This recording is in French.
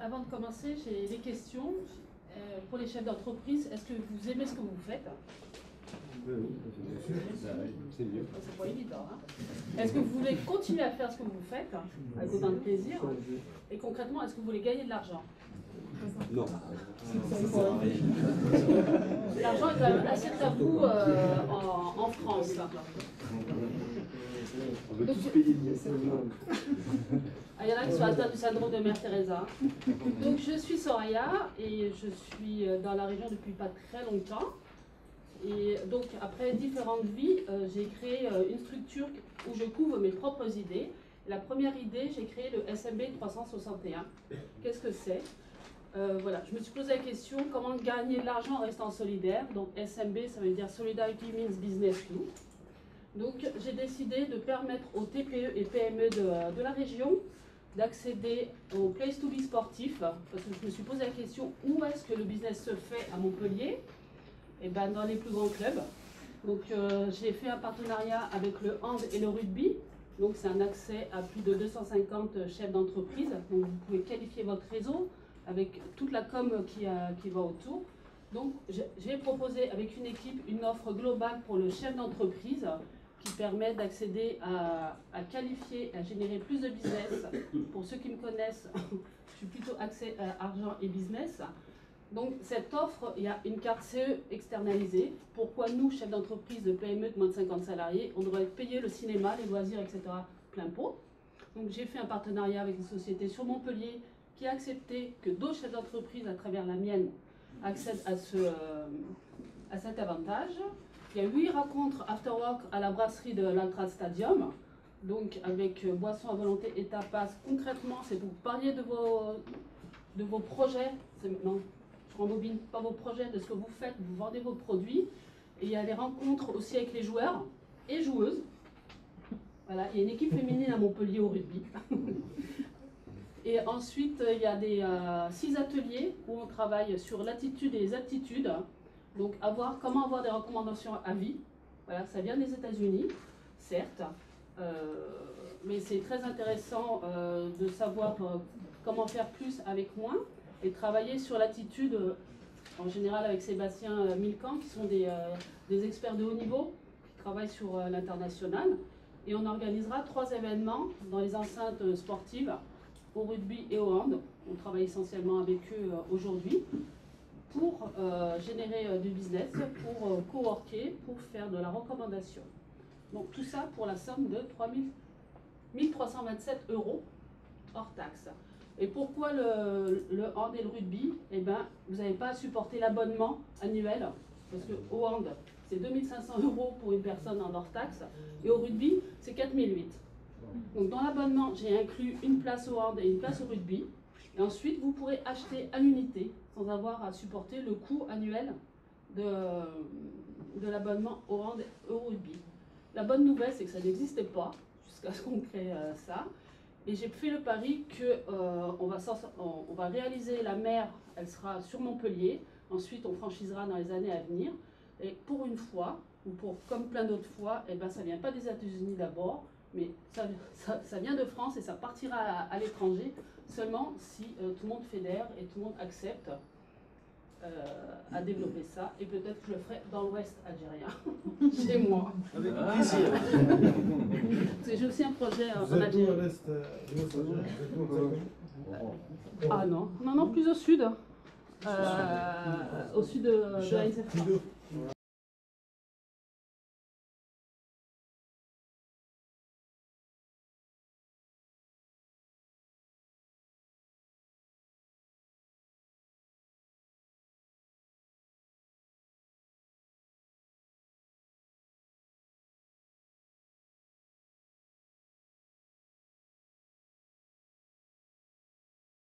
Avant de commencer, j'ai des questions pour les chefs d'entreprise. Est-ce que vous aimez ce que vous faites? Oui, c'est mieux. C'est pas évident. Hein. Est-ce que vous voulez continuer à faire ce que vous faites avec autant de plaisir? Et concrètement, est-ce que vous voulez gagner de l'argent? Non. L'argent est quand même assez tabou en France. On veut tous payer le Il y en a qui sont atteints du syndrome de Mère Teresa. Donc je suis Soraya et je suis dans la région depuis pas très longtemps. Et donc après différentes vies, j'ai créé une structure où je couvre mes propres idées. La première idée, j'ai créé le SMB 361. Qu'est-ce que c'est? Voilà, je me suis posé la question comment gagner de l'argent en restant solidaire. Donc SMB, ça veut dire Solidarity Means Business Too. Donc j'ai décidé de permettre aux TPE et PME de la région d'accéder au Place to Be sportif, parce que je me suis posé la question où est-ce que le business se fait à Montpellier? Et ben dans les plus grands clubs. Donc j'ai fait un partenariat avec le hand et le rugby. Donc c'est un accès à plus de 250 chefs d'entreprise. Donc vous pouvez qualifier votre réseau avec toute la com qui va autour. Donc j'ai proposé avec une équipe une offre globale pour le chef d'entreprise qui permet d'accéder à qualifier, à générer plus de business. Pour ceux qui me connaissent, je suis plutôt axé à argent et business. Donc cette offre, il y a une carte CE externalisée. Pourquoi nous, chefs d'entreprise de PME de moins de 50 salariés, on devrait payer le cinéma, les loisirs, etc. plein pot. Donc j'ai fait un partenariat avec une société sur Montpellier qui a accepté que d'autres chefs d'entreprise à travers la mienne accèdent à cet avantage. Il y a 8 rencontres after work à la brasserie de l'Altrad Stadium, donc avec boissons à volonté et tapas. Concrètement, c'est pour parler de vos projets. Non, je rembobine pas vos projets, de ce que vous faites, vous vendez vos produits. Et il y a les rencontres aussi avec les joueurs et joueuses. Voilà, il y a une équipe féminine à Montpellier au rugby. Et ensuite, il y a des 6 ateliers où on travaille sur l'attitude et les aptitudes. Donc, comment avoir des recommandations à vie. Voilà, ça vient des États-Unis, certes, mais c'est très intéressant de savoir comment faire plus avec moins et travailler sur l'attitude, en général avec Sébastien Milcan, qui sont des experts de haut niveau, qui travaillent sur l'international. Et on organisera 3 événements dans les enceintes sportives, au rugby et au hand. On travaille essentiellement avec eux aujourd'hui, pour générer du business, pour coworker, pour faire de la recommandation. Donc tout ça pour la somme de 1 327 € hors taxe. Et pourquoi le hand et le rugby? Eh bien, vous n'avez pas à supporter l'abonnement annuel, parce qu'au hand, c'est 2 500 € pour une personne en hors taxe, et au rugby, c'est 4 800 €. Donc dans l'abonnement, j'ai inclus une place au hand et une place au rugby. Et ensuite, vous pourrez acheter à l'unité sans avoir à supporter le coût annuel de l'abonnement au hand et au rugby. La bonne nouvelle, c'est que ça n'existait pas jusqu'à ce qu'on crée ça. Et j'ai fait le pari qu'on va réaliser la mer, elle sera sur Montpellier. Ensuite, on franchisera dans les années à venir. Et pour une fois, ou comme plein d'autres fois, eh ben, ça ne vient pas des États-Unis d'abord, mais ça vient de France et ça partira à l'étranger seulement si tout le monde fédère et tout le monde accepte à développer ça. Et peut-être que je le ferai dans l'Ouest algérien, chez moi. Avec plaisir. Parce que j'ai aussi un projet en Algérie. Ah non, plus au sud. Au sud de la SFA.